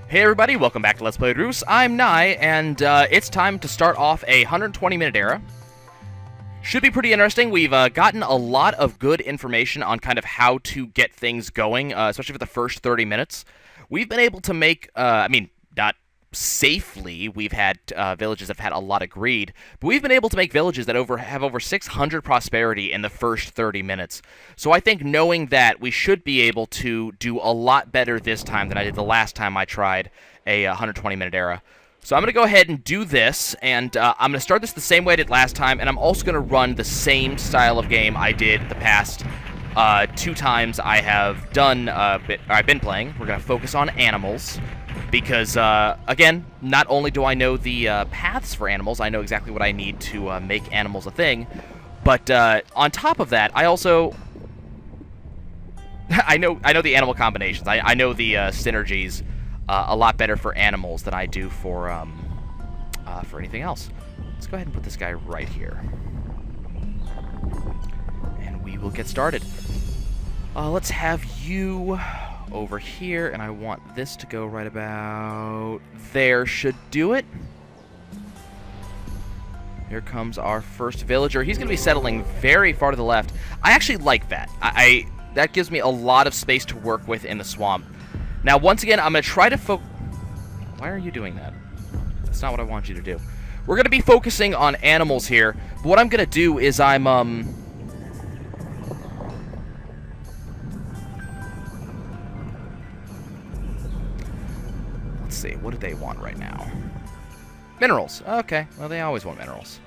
Hey everybody, welcome back to Let's Play Reus. I'm Nye, and it's time to start off a 120-minute era. Should be pretty interesting. We've gotten a lot of good information on kind of how to get things going, especially for the first 30 minutes. We've been able to make, not safely. We've had villages that have had a lot of greed, but we've been able to make villages that have over 600 prosperity in the first 30 minutes. So I think knowing that, we should be able to do a lot better this time than I did the last time I tried a 120-minute era. So I'm going to go ahead and do this, and I'm going to start this the same way I did last time, and I'm also going to run the same style of game I did the past 2 times I have done, I've been playing. We're going to focus on animals. Because, again, not only do I know the paths for animals, I know exactly what I need to make animals a thing, but on top of that, I also... I know the animal combinations. I know the synergies a lot better for animals than I do for anything else. Let's go ahead and put this guy right here. And we will get started. Let's have you... over here, and I want this to go right about there. Should do it. Here comes our first villager. He's going to be settling very far to the left. I actually like that. That gives me a lot of space to work with in the swamp. Now, once again, I'm going to try to Why are you doing that? That's not what I want you to do. We're going to be focusing on animals here, but what I'm going to do is Let's see, what do they want right now? Minerals. Okay, well, they always want minerals.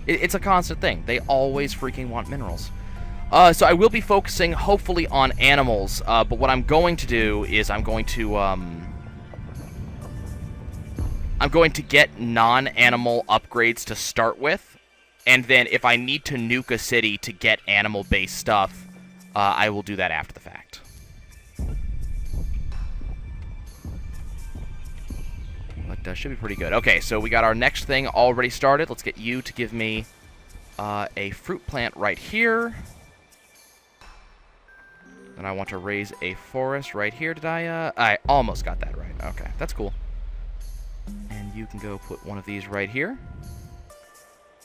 It's a constant thing. They always freaking want minerals. So I will be focusing, hopefully, on animals, but what I'm going to do is I'm going to get non-animal upgrades to start with, and then if I need to nuke a city to get animal-based stuff, I will do that after the fact. But should be pretty good. Okay, so we got our next thing already started. Let's get you to give me a fruit plant right here. And I want to raise a forest right here. Did I almost got that right. Okay, that's cool. And you can go put one of these right here.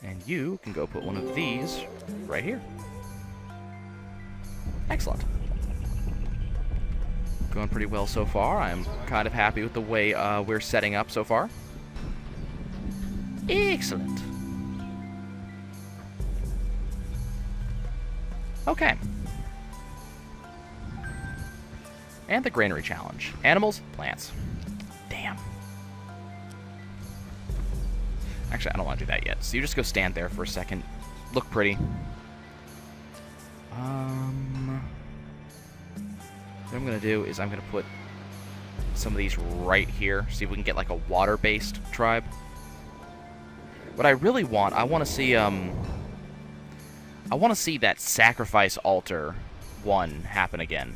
And you can go put one of these right here. Excellent. Going pretty well so far. I'm kind of happy with the way we're setting up so far. Excellent. Okay. And the granary challenge. Animals, plants. Damn. Actually, I don't want to do that yet. So you just go stand there for a second. Look pretty. What I'm going to do is I'm going to put some of these right here. See if we can get like a water-based tribe. What I really want, I want to see that sacrifice altar one happen again.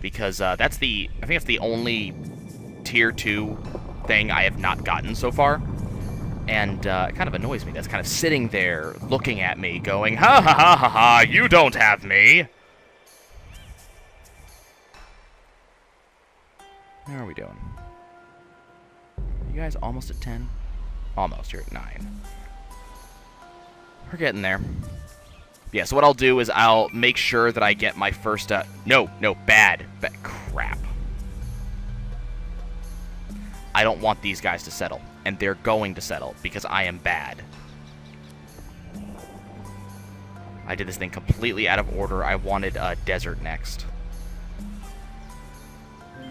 Because I think that's the only tier 2 thing I have not gotten so far. And it kind of annoys me. That's kind of sitting there looking at me going, ha ha ha ha ha, you don't have me. How are we doing? You guys almost at 10? Almost. You're at 9. We're getting there. Yeah, so what I'll do is I'll make sure that I get my first... No, bad. Crap. I don't want these guys to settle. And they're going to settle because I am bad. I did this thing completely out of order. I wanted a desert next.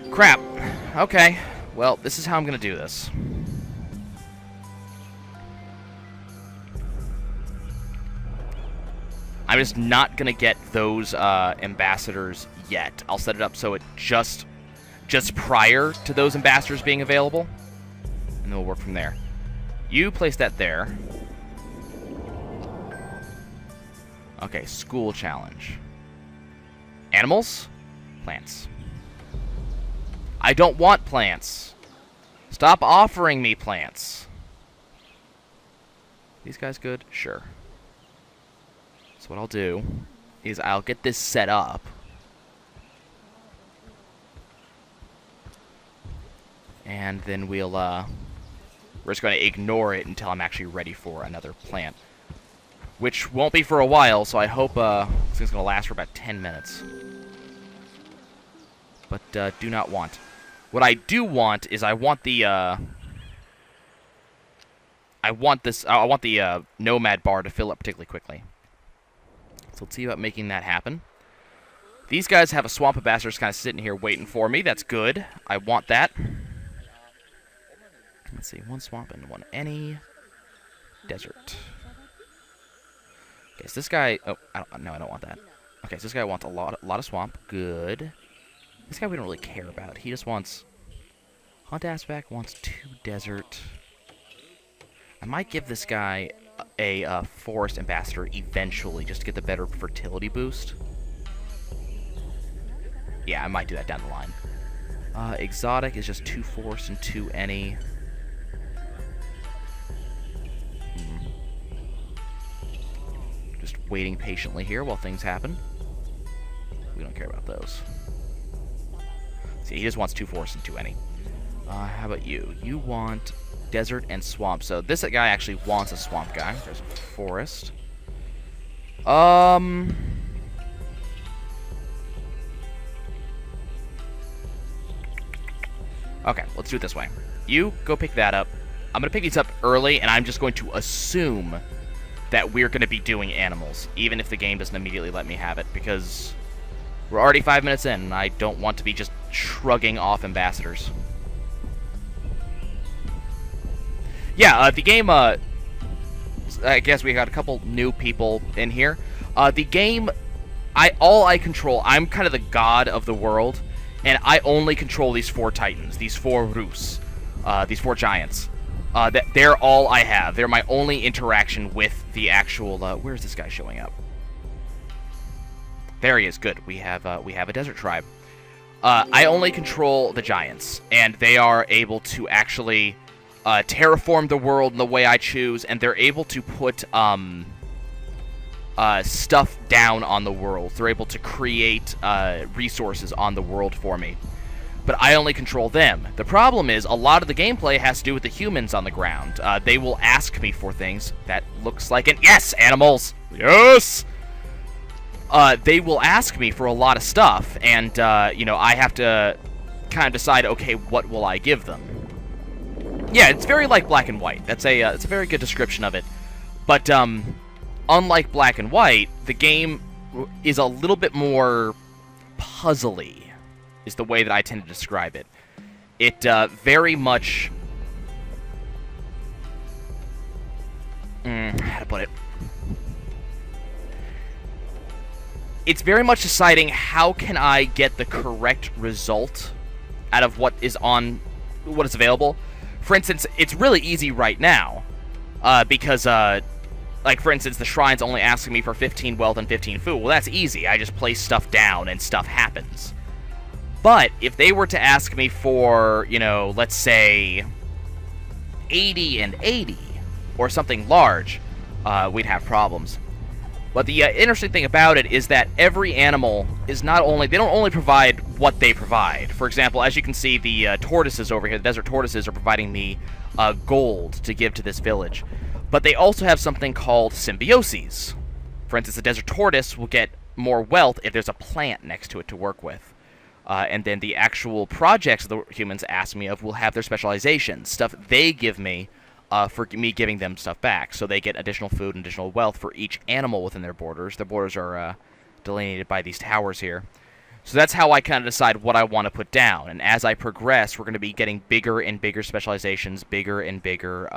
Crap. Okay. Well, this is how I'm going to do this. I'm just not going to get those ambassadors yet. I'll set it up so it just prior to those ambassadors being available. And then we'll work from there. You place that there. Okay, school challenge. Animals? Plants. I don't want plants. Stop offering me plants. These guys good? Sure. So what I'll do is I'll get this set up. And then we're just going to ignore it until I'm actually ready for another plant. Which won't be for a while, so I hope this thing's going to last for about 10 minutes. But do not want. What I do want is I want the nomad bar to fill up particularly quickly. So let's see about making that happen. These guys have a swamp ambassador just kind of sitting here waiting for me. That's good. I want that. Let's see, one swamp and one any desert. Okay, so this guy. Oh, I don't want that. Okay, so this guy wants a lot of swamp. Good. This guy we don't really care about. He just wants hunt aspect. Wants 2 desert. I might give this guy a forest ambassador eventually, just to get the better fertility boost. Yeah, I might do that down the line. Exotic is just 2 forest and 2 any. Just waiting patiently here while things happen. We don't care about those. See, he just wants 2 forest and 2 any. How about you? You want desert and swamp. So this guy actually wants a swamp guy. There's a forest. Okay, let's do it this way. You go pick that up. I'm going to pick these up early, and I'm just going to assume that we're going to be doing animals, even if the game doesn't immediately let me have it, because we're already 5 minutes in, and I don't want to be just shrugging off ambassadors. Yeah, the game, I guess we got a couple new people in here. The game, all I control, I'm kind of the god of the world, and I only control these 4 titans, these 4 Reus, these 4 giants. They're all I have. They're my only interaction with the actual, where's this guy showing up? There he is, good. We have a desert tribe. I only control the giants, and they are able to actually terraform the world in the way I choose, and they're able to put stuff down on the world. They're able to create resources on the world for me. But I only control them. The problem is, a lot of the gameplay has to do with the humans on the ground. They will ask me for things. That looks like an... Yes, animals! Yes! They will ask me for a lot of stuff, and, you know, I have to kind of decide, okay, what will I give them? Yeah, it's very like Black and White. That's it's a very good description of it. But, unlike Black and White, the game is a little bit more puzzly, is the way that I tend to describe it. It, very much... how to put it? It's very much deciding how can I get the correct result out of what is available. For instance, it's really easy right now, because, like, for instance, the shrine's only asking me for 15 wealth and 15 food. Well, that's easy. I just place stuff down and stuff happens. But if they were to ask me for, you know, let's say 80 and 80, or something large, we'd have problems. But the interesting thing about it is that every animal is not only... They don't only provide what they provide. For example, as you can see, the tortoises over here, the desert tortoises, are providing me gold to give to this village. But they also have something called symbioses. For instance, the desert tortoise will get more wealth if there's a plant next to it to work with. And then the actual projects the humans ask me of will have their specializations, stuff they give me for me giving them stuff back. So they get additional food and additional wealth for each animal within their borders. Their borders are delineated by these towers here. So that's how I kind of decide what I want to put down. And as I progress, we're going to be getting bigger and bigger specializations, bigger and bigger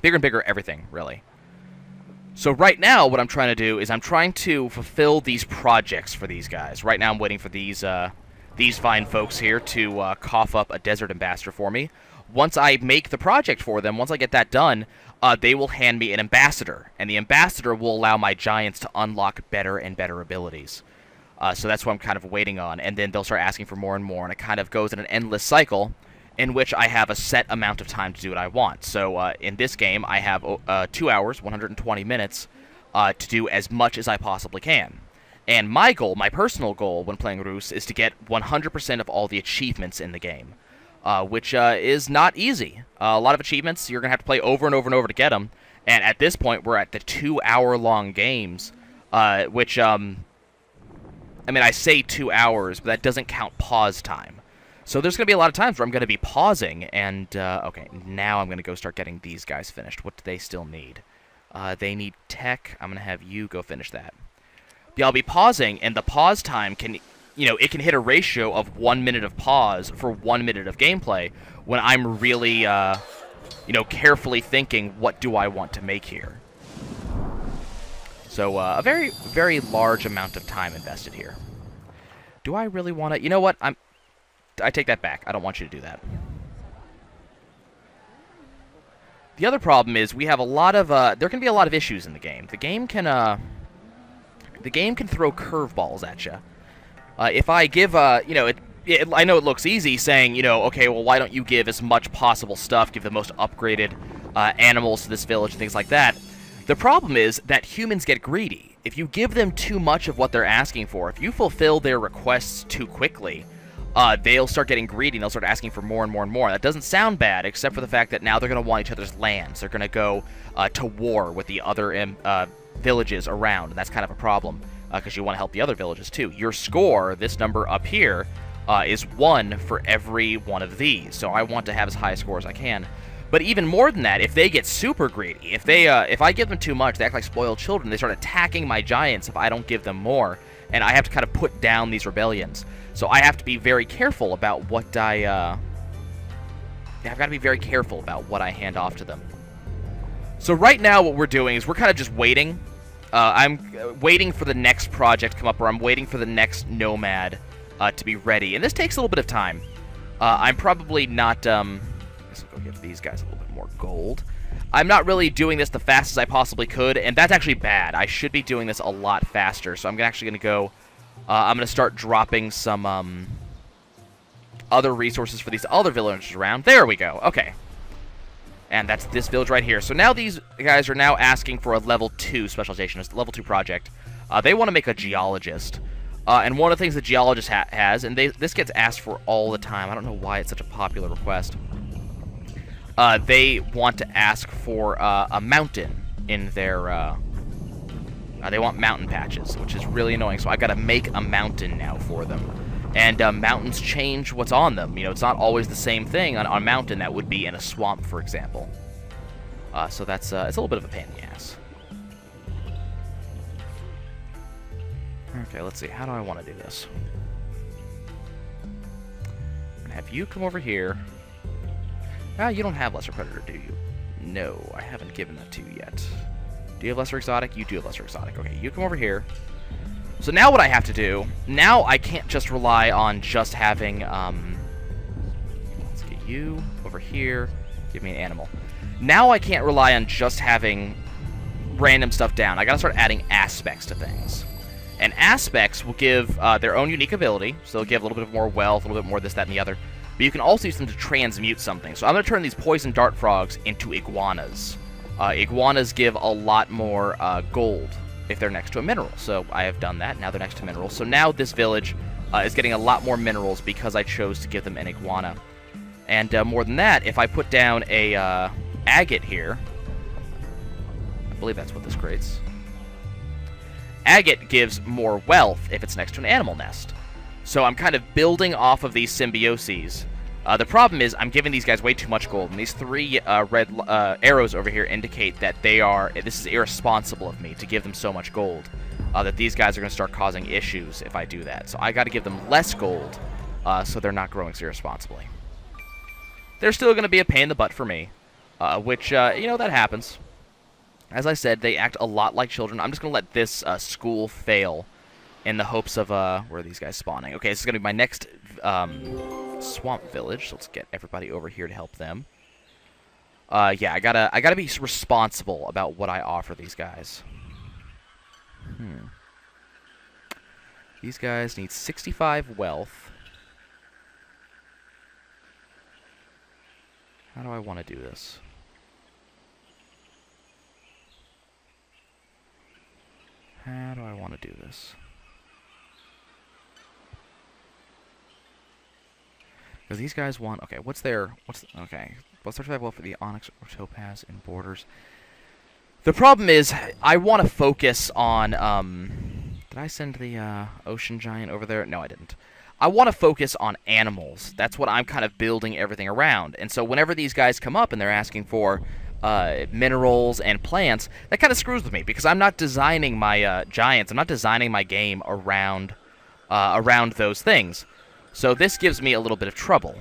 everything, really. So right now, what I'm trying to do is I'm trying to fulfill these projects for these guys. Right now, I'm waiting for these fine folks here to cough up a desert ambassador for me. Once I make the project for them, once I get that done, they will hand me an ambassador. And the ambassador will allow my giants to unlock better and better abilities. So that's what I'm kind of waiting on. And then they'll start asking for more and more. And it kind of goes in an endless cycle in which I have a set amount of time to do what I want. So in this game, I have 2 hours, 120 minutes, to do as much as I possibly can. And my goal, my personal goal when playing Reus, is to get 100% of all the achievements in the game. which is not easy. A lot of achievements, you're going to have to play over and over and over to get them. And at this point, we're at the 2-hour-long games, which, I mean, I say 2 hours, but that doesn't count pause time. So there's going to be a lot of times where I'm going to be pausing, and, okay, now I'm going to go start getting these guys finished. What do they still need? They need tech. I'm going to have you go finish that. Yeah, I'll be pausing, and the pause time can, it can hit a ratio of 1 minute of pause for 1 minute of gameplay when I'm really, carefully thinking, what do I want to make here? So, a very, very large amount of time invested here. Do I really want to... You know what? I take that back. I don't want you to do that. The other problem is we have a lot of... there can be a lot of issues in the game. The game can throw curveballs at you. If I give, I know it looks easy saying, okay, well, why don't you give as much possible stuff, give the most upgraded animals to this village and things like that. The problem is that humans get greedy. If you give them too much of what they're asking for, if you fulfill their requests too quickly, they'll start getting greedy and they'll start asking for more and more and more. That doesn't sound bad, except for the fact that now they're going to want each other's lands. They're going to go to war with the other villages around, and that's kind of a problem, because you want to help the other villages too. Your score, this number up here, is 1 for every one of these, so I want to have as high a score as I can. But even more than that, if they get super greedy, if I give them too much, they act like spoiled children, they start attacking my giants if I don't give them more, and I have to kind of put down these rebellions. So I have to be very careful about what I've got to be very careful about what I hand off to them. So right now what we're doing is we're kind of just waiting. I'm waiting for the next project to come up, or I'm waiting for the next nomad to be ready. And this takes a little bit of time. I'm probably not... Let's go give these guys a little bit more gold. I'm not really doing this the fastest I possibly could, and that's actually bad. I should be doing this a lot faster, so I'm actually going to go... I'm going to start dropping some other resources for these other villagers around. There we go. Okay. And that's this village right here. So now these guys are now asking for a level 2 specialization, a level 2 project. They want to make a geologist. And one of the things the geologist has, and this gets asked for all the time. I don't know why it's such a popular request. They want to ask for a mountain in their... they want mountain patches, which is really annoying. So I've got to make a mountain now for them. And mountains change what's on them. It's not always the same thing on a mountain that would be in a swamp, for example. So that's it's a little bit of a pain in the ass. Okay, let's see. How do I want to do this? I'm gonna have you come over here. Ah, you don't have Lesser Predator, do you? No, I haven't given that to you yet. Do you have Lesser Exotic? You do have Lesser Exotic. Okay, you come over here. So now what I have to do, now I can't just rely on just having, let's get you over here, give me an animal. Now I can't rely on just having random stuff down. I gotta start adding aspects to things. And aspects will give their own unique ability, so they'll give a little bit more wealth, a little bit more this, that, and the other. But you can also use them to transmute something. So I'm gonna turn these poison dart frogs into iguanas. Iguanas give a lot more gold if they're next to a mineral. So I have done that. Now they're next to minerals. So now this village is getting a lot more minerals because I chose to give them an iguana. And more than that, if I put down a agate here, I believe that's what this creates. Agate gives more wealth if it's next to an animal nest. So I'm kind of building off of these symbioses. The problem is I'm giving these guys way too much gold, and these 3 red arrows over here indicate that this is irresponsible of me to give them so much gold, that these guys are going to start causing issues if I do that. So I got to give them less gold, so they're not growing so irresponsibly. They're still going to be a pain in the butt for me, which, that happens. As I said, they act a lot like children. I'm just going to let this school fail in the hopes of, where are these guys spawning? Okay, this is going to be my next swamp village, so let's get everybody over here to help them. Yeah, I gotta be responsible about what I offer these guys. These guys need 65 wealth. How do I want to do this? How do I want to do this? Because these guys want... Okay, what's their... Okay. What's their survival for the onyx or topaz in borders? The problem is, I want to focus on... Did I send the ocean giant over there? No, I didn't. I want to focus on animals. That's what I'm kind of building everything around. And so whenever these guys come up and they're asking for minerals and plants, that kind of screws with me because I'm not designing my giants. I'm not designing my game around those things. So this gives me a little bit of trouble.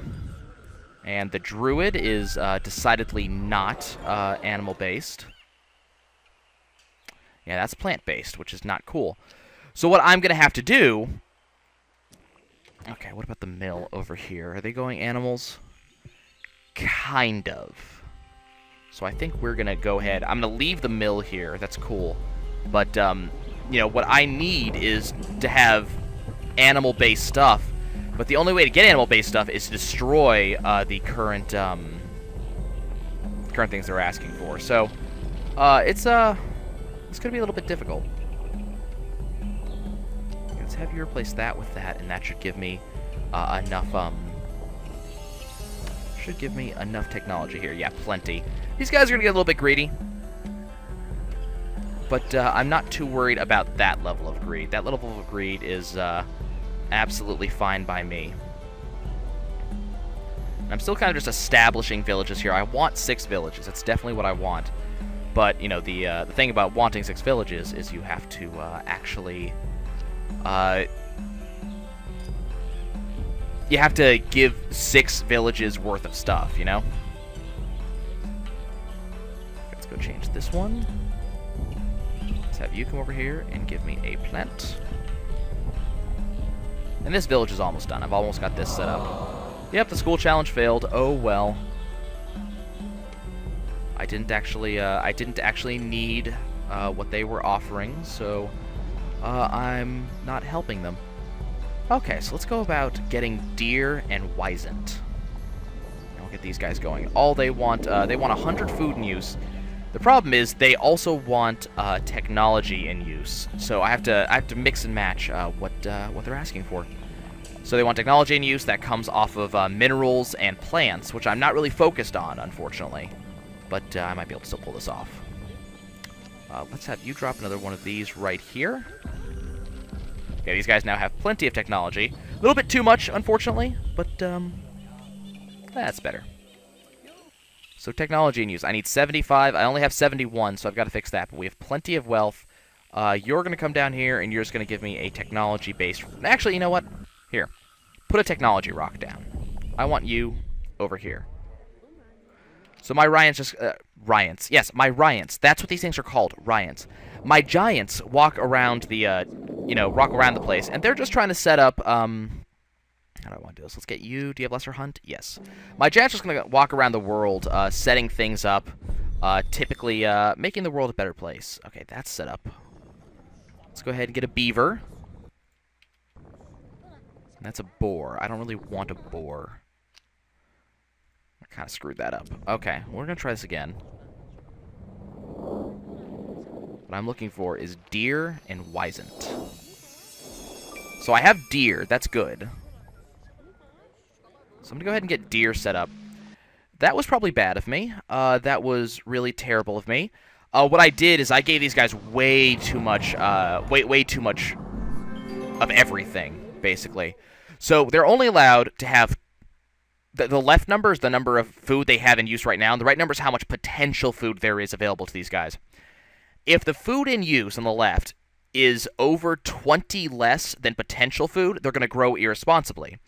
And the druid is decidedly not animal-based. Yeah, that's plant-based, which is not cool. So what I'm going to have to do... Okay, what about the mill over here? Are they going animals? Kind of. So I think we're going to go ahead. I'm going to leave the mill here. That's cool. But, you know, what I need is to have animal-based stuff. But the only way to get animal-based stuff is to destroy the current things they're asking for. So, it's going to be a little bit difficult. Let's have you replace that with that, and that should give me enough technology here. Yeah, plenty. These guys are going to get a little bit greedy. But I'm not too worried about that level of greed. That level of greed is absolutely fine by me. And I'm still kind of just establishing villages here. I want 6 villages. That's definitely what I want. But, you know, the thing about wanting 6 villages is you have to actually... you have to give 6 villages worth of stuff, you know? Let's go change this one. Let's have you come over here and give me a plant. And this village is almost done. I've almost got this set up. Yep, the school challenge failed. Oh, well. I didn't actually need what they were offering, so I'm not helping them. Okay, so let's go about getting deer and wisent. I'll get these guys going. All they want 100 food in use. The problem is they also want technology in use. So I have to mix and match what they're asking for. So they want technology in use that comes off of minerals and plants, which I'm not really focused on, unfortunately. But I might be able to still pull this off. Let's have you drop another one of these right here. Yeah, these guys now have plenty of technology. A little bit too much, unfortunately, but that's better. So technology in use. I need 75. I only have 71, so I've got to fix that. But we have plenty of wealth. You're going to come down here, and you're just going to give me a technology-based... Actually, you know what? Here. Put a technology rock down. I want you over here. So my Ryans just... Ryans. Yes, my Ryans. That's what these things are called. Ryans. My Giants walk around the, walk around the place, and they're just trying to set up, how do I want to do this? Let's get you. Do you have lesser hunt? Yes. My Giants are just going to walk around the world, setting things up, typically making the world a better place. Okay, that's set up. Let's go ahead and get a beaver. And that's a boar. I don't really want a boar. I kind of screwed that up. Okay, we're going to try this again. What I'm looking for is deer and wisent. So I have deer. That's good. So I'm going to go ahead and get deer set up. That was probably bad of me. That was really terrible of me. What I did is I gave these guys way too much, way too much of everything, basically. So they're only allowed to have... The left number is the number of food they have in use right now, and the right number is how much potential food there is available to these guys. If the food in use on the left is over 20 less than potential food, they're going to grow irresponsibly.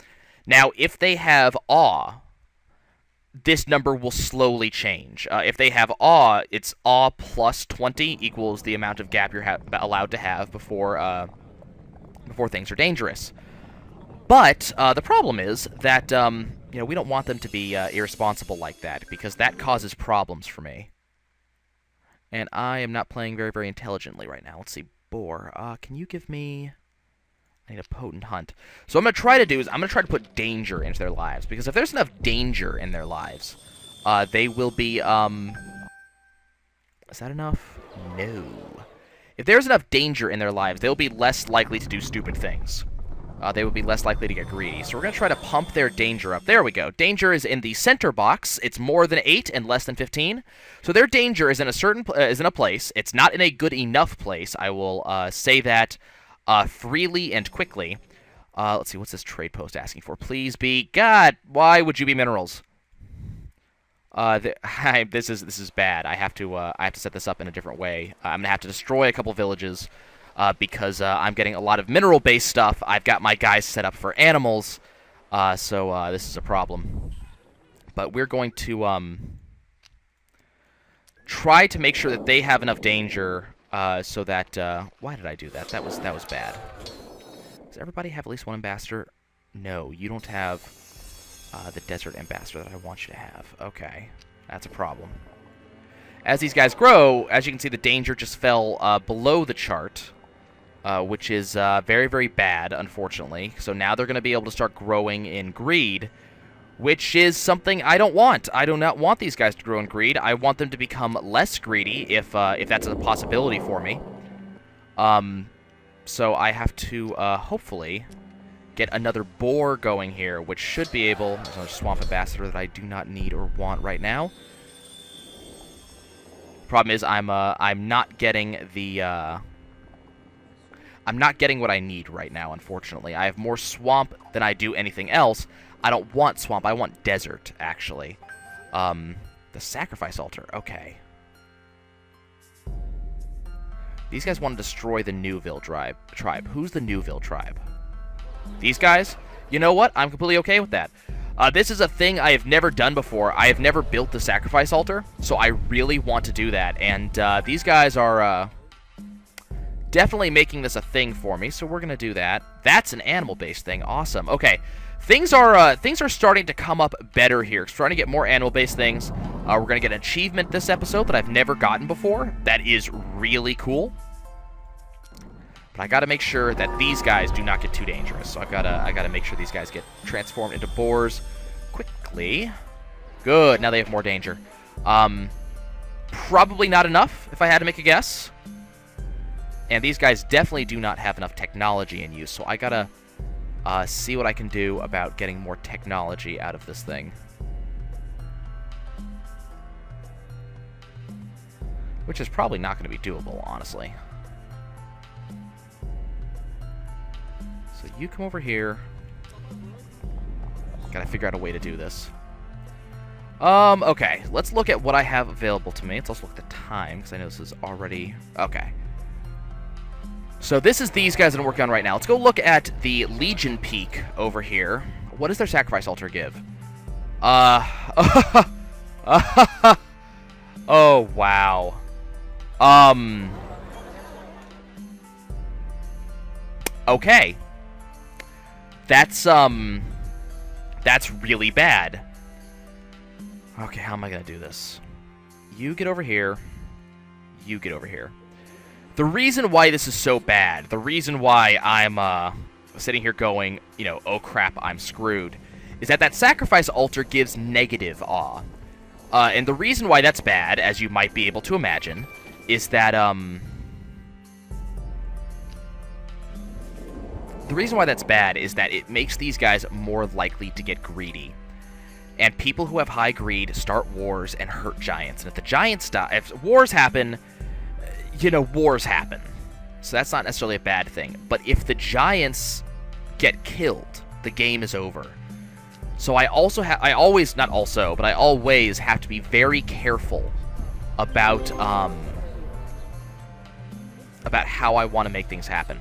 Now, if they have awe, this number will slowly change. If they have awe, it's awe plus 20 equals the amount of gap you're allowed to have before things are dangerous. But the problem is that we don't want them to be irresponsible like that, because that causes problems for me. And I am not playing very, very intelligently right now. Let's see, boar. Can you give me... I need a potent hunt. So what I'm going to try to do is I'm going to try to put danger into their lives, because if there's enough danger in their lives, they will be... Is that enough? No. If there's enough danger in their lives, they'll be less likely to do stupid things. they would be less likely to get greedy. So we're going to try to pump their danger up. There we go. Danger is in the center box. It's more than 8 and less than 15. So their danger is in a place. It's not in a good enough place. I will say that freely and quickly. Let's see, what's this trade post asking for? Please be... God, why would you be minerals? This is bad. I have to set this up in a different way. I'm gonna have to destroy a couple villages because I'm getting a lot of mineral-based stuff. I've got my guys set up for animals, so this is a problem. But we're going to try to make sure that they have enough danger so that. Why did I do that? That was bad. Does everybody have at least one ambassador? No, you don't have the desert ambassador that I want you to have. Okay, that's a problem. As these guys grow, as you can see, the danger just fell below the chart, which is very, very bad, unfortunately. So now they're going to be able to start growing in greed, which is something I don't want. I do not want these guys to grow in greed. I want them to become less greedy if that's a possibility for me. So I have to, hopefully, get another boar going here, which should be able... There's another swamp ambassador that I do not need or want right now. Problem is, I'm not getting the, I'm not getting what I need right now, unfortunately. I have more swamp than I do anything else. I don't want swamp. I want desert, actually. The sacrifice altar. Okay. These guys want to destroy the Newville tribe. Who's the Newville tribe? These guys? You know what? I'm completely okay with that. This is a thing I have never done before. I have never built the sacrifice altar, so I really want to do that. And these guys are definitely making this a thing for me, so we're going to do that. That's an animal-based thing. Awesome. Okay. Things are starting to come up better here. Starting to get more animal-based things. We're going to get an achievement this episode that I've never gotten before. That is really cool. But I got to make sure that these guys do not get too dangerous. So I gotta make sure these guys get transformed into boars quickly. Good. Now they have more danger. Probably not enough, if I had to make a guess. And these guys definitely do not have enough technology in use. So I gotta see what I can do about getting more technology out of this thing. Which is probably not going to be doable, honestly. So you come over here. Gotta figure out a way to do this. Okay. Let's look at what I have available to me. Let's also look at the time, because I know this is already... Okay. So this is these guys that I'm working on right now. Let's go look at the Legion Peak over here. What does their sacrifice altar give? Oh, wow. Okay. That's really bad. Okay, how am I gonna do this? You get over here. You get over here. The reason why this is so bad, the reason why I'm sitting here going, you know, oh crap, I'm screwed, is that sacrifice altar gives negative awe. And the reason why that's bad, as you might be able to imagine, is that, the reason why that's bad is that it makes these guys more likely to get greedy. And people who have high greed start wars and hurt giants. And if the giants die, if wars happen, you know, wars happen. So that's not necessarily a bad thing. But if the giants get killed, the game is over. So I always have to be very careful about how I want to make things happen.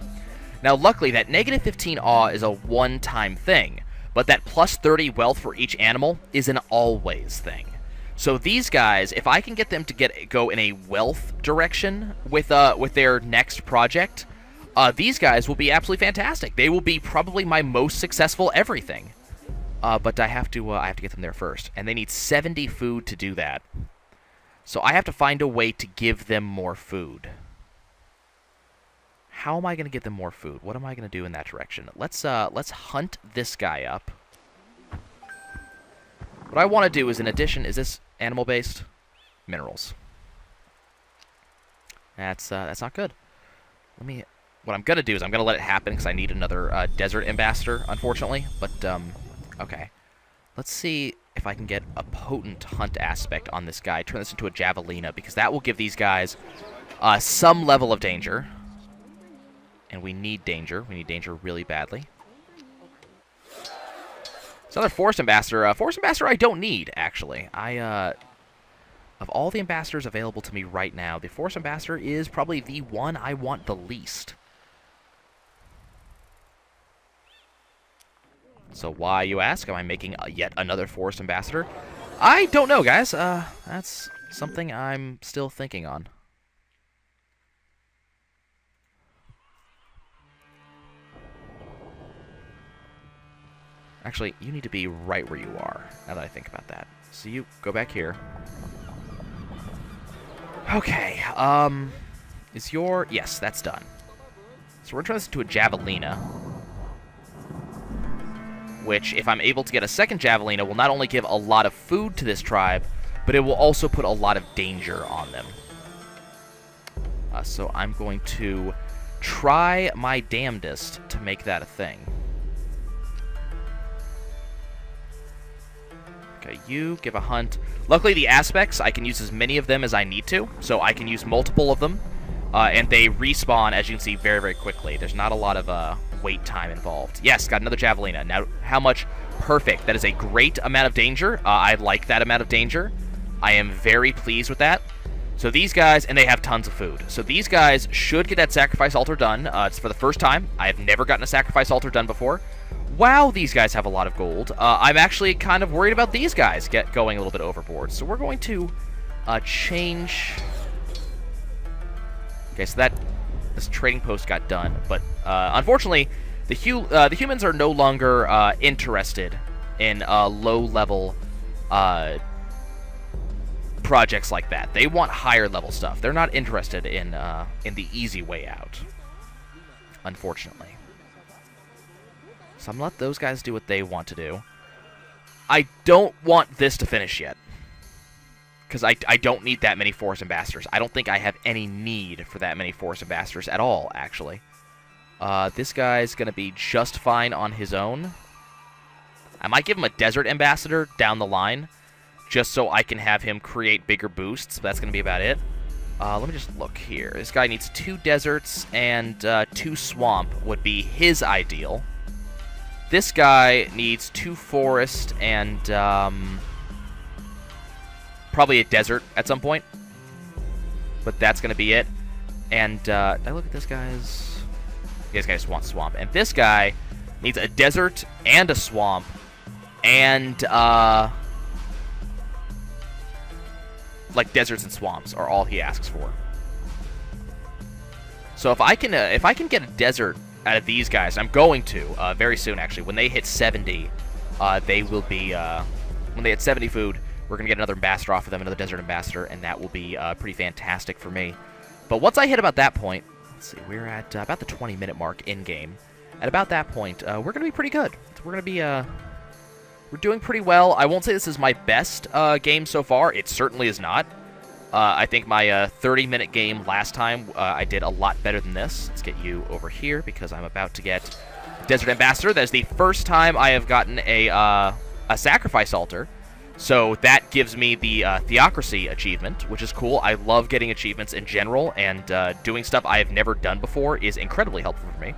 Now, luckily, that negative 15 awe is a one-time thing, but that plus 30 wealth for each animal is an always thing. So these guys, if I can get them to go in a wealth direction with their next project, these guys will be absolutely fantastic. They will be probably my most successful everything. But I have to get them there first, and they need 70 food to do that. So I have to find a way to give them more food. How am I going to get them more food? What am I going to do in that direction? Let's hunt this guy up. What I want to do is, in addition, is this animal-based? Minerals. That's not good. Let me what I'm going to do is I'm going to let it happen because I need another desert ambassador, unfortunately. But, okay. Let's see if I can get a potent hunt aspect on this guy. Turn this into a javelina, because that will give these guys some level of danger. And we need danger. We need danger really badly. It's another forest ambassador. Forest ambassador I don't need, actually. Of all the ambassadors available to me right now, the forest ambassador is probably the one I want the least. So why, you ask? Am I making yet another forest ambassador? I don't know, guys. That's something I'm still thinking on. Actually, you need to be right where you are, now that I think about that. So you go back here. Okay, is your... Yes, that's done. So we're going to turn this into a javelina, which, if I'm able to get a second javelina, will not only give a lot of food to this tribe, but it will also put a lot of danger on them. So I'm going to try my damnedest to make that a thing. Okay, you give a hunt. Luckily, the aspects, I can use as many of them as I need to, so I can use multiple of them, and they respawn, as you can see, very, very quickly. There's not a lot of wait time involved. Yes, got another javelina. Now, how much? Perfect. That is a great amount of danger. I like that amount of danger. I am very pleased with that. So these guys, and they have tons of food. So these guys should get that sacrifice altar done. It's for the first time. I have never gotten a sacrifice altar done before. Wow, these guys have a lot of gold. I'm actually kind of worried about these guys going a little bit overboard. So we're going to change... Okay, so this trading post got done. But unfortunately, the humans are no longer interested in low-level projects like that. They want higher-level stuff. They're not interested in the easy way out, unfortunately. So I'm going to let those guys do what they want to do. I don't want this to finish yet, because I don't need that many forest ambassadors. I don't think I have any need for that many forest ambassadors at all, actually. This guy's going to be just fine on his own. I might give him a desert ambassador down the line, just so I can have him create bigger boosts, but that's going to be about it. Let me just look here. This guy needs 2 deserts, and 2 swamp would be his ideal. This guy needs 2 forest and probably a desert at some point. But that's going to be it. And did I look at this guy's... Yeah, this guy just wants swamp. And this guy needs a desert and a swamp. And, like, deserts and swamps are all he asks for. So if I can get a desert out of these guys, I'm going to very soon, actually. When they hit 70, they will be... when they hit 70 food, we're going to get another ambassador off of them, another desert ambassador, and that will be pretty fantastic for me. But once I hit about that point... Let's see, we're at about the 20-minute mark in-game. At about that point, we're going to be pretty good. We're going to be... we're doing pretty well. I won't say this is my best game so far. It certainly is not. I think my 30-minute game last time, I did a lot better than this. Let's get you over here, because I'm about to get Desert Ambassador. That is the first time I have gotten a sacrifice altar. So that gives me the Theocracy achievement, which is cool. I love getting achievements in general, and doing stuff I have never done before is incredibly helpful for me.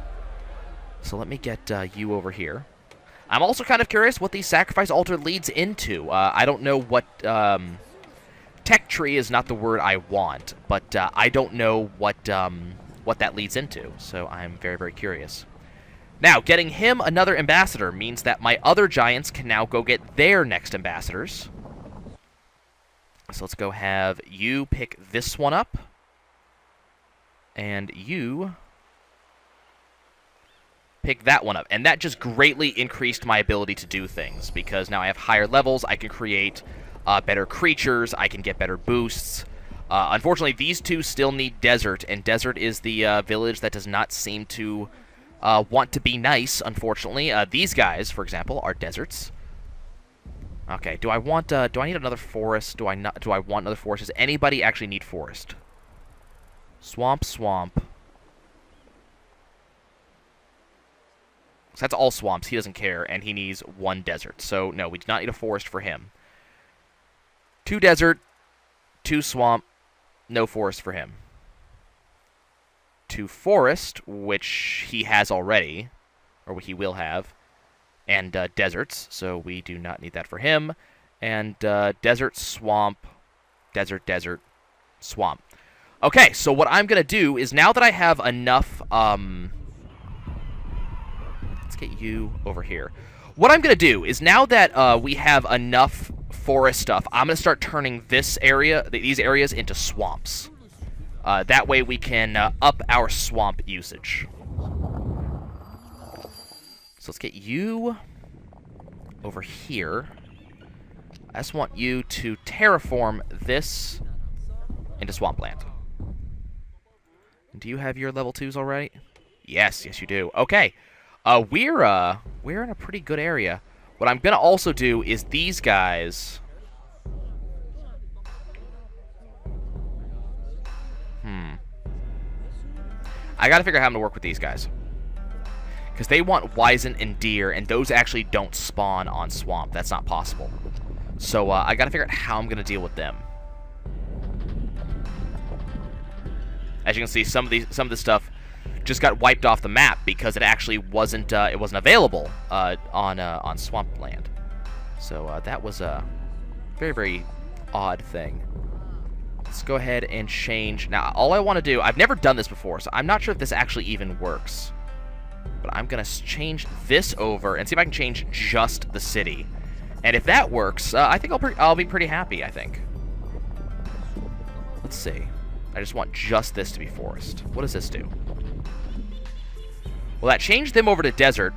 So let me get you over here. I'm also kind of curious what the sacrifice altar leads into. I don't know what... tech tree is not the word I want, but I don't know what that leads into, so I'm very, very curious. Now, getting him another ambassador means that my other giants can now go get their next ambassadors. So let's go have you pick this one up, and you pick that one up. And that just greatly increased my ability to do things, because now I have higher levels, I can create... better creatures, I can get better boosts. Unfortunately, these two still need Desert, and Desert is the village that does not seem to want to be nice, unfortunately. These guys, for example, are deserts. Okay, do I need another forest? Do I want another forest? Does anybody actually need forest? Swamp, swamp. So that's all swamps. He doesn't care, and he needs 1 desert. So, no, we do not need a forest for him. 2 desert, 2 swamp, no forest for him. 2 forest, which he has already, or he will have, and deserts, so we do not need that for him. And desert, swamp, desert, desert, swamp. Okay, so what I'm going to do is now that I have enough... let's get you over here. What I'm going to do is now that we have enough forest stuff, I'm going to start turning this area, these areas into swamps. That way we can up our swamp usage. So let's get you over here. I just want you to terraform this into swampland. Do you have your level 2s already? Yes, yes you do. Okay. We're in a pretty good area. What I'm gonna also do is these guys. I gotta figure out how I'm gonna work with these guys. Because they want Wizen and Deer, and those actually don't spawn on Swamp. That's not possible. So I gotta figure out how I'm gonna deal with them. As you can see, some of the stuff just got wiped off the map because it actually wasn't available on Swampland. So that was a very, very odd thing. Let's go ahead and change. Now, all I want to do, I've never done this before, so I'm not sure if this actually even works. But I'm going to change this over and see if I can change just the city. And if that works, I think I'll be pretty happy, I think. Let's see. I just want just this to be forest. What does this do? Well, that changed them over to desert.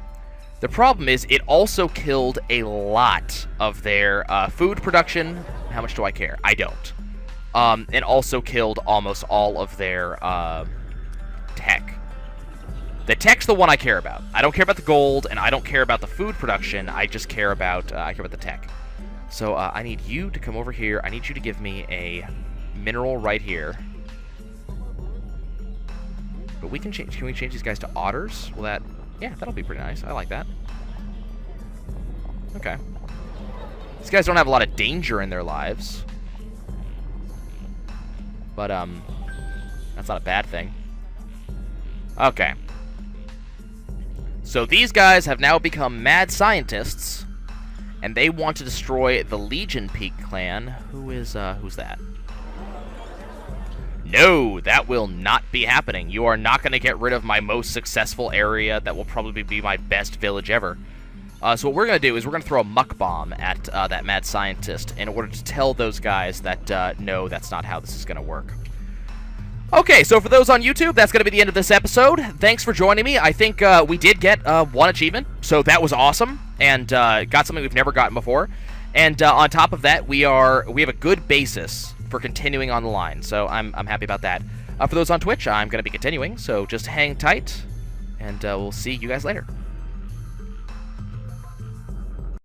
The problem is it also killed a lot of their food production. How much do I care? I don't. And also killed almost all of their tech. The tech's the one I care about. I don't care about the gold, and I don't care about the food production. I just care about the tech. So I need you to come over here. I need you to give me a mineral right here. But we can change. Can we change these guys to otters? Will that? Yeah, that'll be pretty nice. I like that. Okay. These guys don't have a lot of danger in their lives. But, that's not a bad thing. Okay. So these guys have now become mad scientists, and they want to destroy the Legion Peak clan. Who's that? No, that will not be happening. You are not going to get rid of my most successful area that will probably be my best village ever. So what we're going to do is we're going to throw a muck bomb at that mad scientist in order to tell those guys that, no, that's not how this is going to work. Okay, so for those on YouTube, that's going to be the end of this episode. Thanks for joining me. I think we did get 1 achievement, so that was awesome, and got something we've never gotten before. And on top of that, we have a good basis for continuing on the line, so I'm happy about that. For those on Twitch, I'm going to be continuing, so just hang tight, and we'll see you guys later.